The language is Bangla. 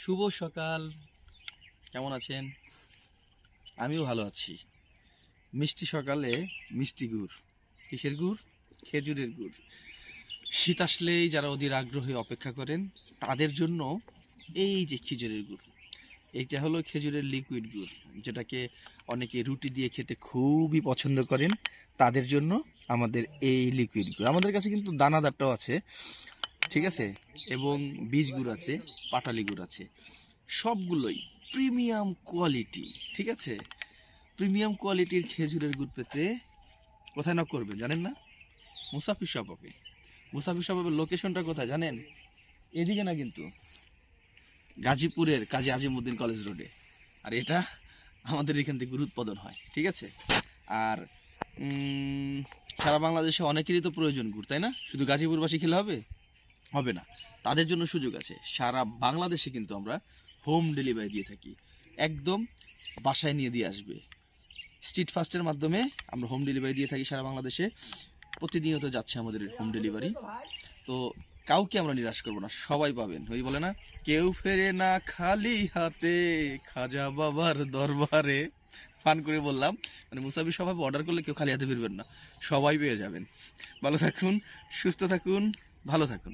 শুভ সকাল। কেমন আছেন? আমিও ভালো আছি। মিষ্টি সকালে মিষ্টি গুড়। কিসের গুড়? খেজুরের গুড়। শীত আসলেই যারা অধীর আগ্রহে অপেক্ষা করেন তাদের জন্য এই যে খেজুরের গুড়, এইটা হলো খেজুরের লিকুইড গুড়, যেটাকে অনেকে রুটি দিয়ে খেতে খুবই পছন্দ করেন। তাদের জন্য আমাদের এই লিকুইড গুড়। আমাদের কাছে কিন্তু দানাদারটাও আছে, ঠিক আছে, এবং বীজ গুড় আছে, পাটালি গুড় আছে, সবগুলোই প্রিমিয়াম কোয়ালিটি। ঠিক আছে, প্রিমিয়াম কোয়ালিটির খেজুরের গুড় পেতে কোথায় নক করবেন জানেন না? মুসাফির শপে। মুসাফির শপের লোকেশনটা কোথায় জানেন? এদিকে না, কিন্তু গাজীপুরের কাজী আজিমউদ্দিন কলেজ রোডে। আর এটা আমাদের এখান থেকে গুড় উৎপাদন হয়, ঠিক আছে। আর সারা বাংলাদেশে অনেকেরই তো প্রয়োজন গুড়, তাই না? শুধু গাজীপুরবাসী খেলে হবে? হবে না, তাদের জন্য সুযোগ আছে। সারা বাংলাদেশে কিন্তু আমরা হোম ডেলিভারি দিয়ে থাকি, একদম বাসায় নিয়ে দিয়ে আসবে। স্ট্রিট ফাস্টের মাধ্যমে আমরা হোম ডেলিভারি দিয়ে থাকি সারা বাংলাদেশে। প্রতিনিয়ত যাচ্ছে আমাদের হোম ডেলিভারি। তো কাউকে আমরা নিরাশ করবো না, সবাই পাবেন। ওই বলে না, কেউ ফেরে না খালি হাতে, খাজা বাবার দরবারে। ফান করে বললাম, মানে মুসাফির স্বভাবে অর্ডার করলে কেউ খালি হাতে ফিরবেন না, সবাই পেয়ে যাবেন। ভালো থাকুন, সুস্থ থাকুন, ভালো থাকুন।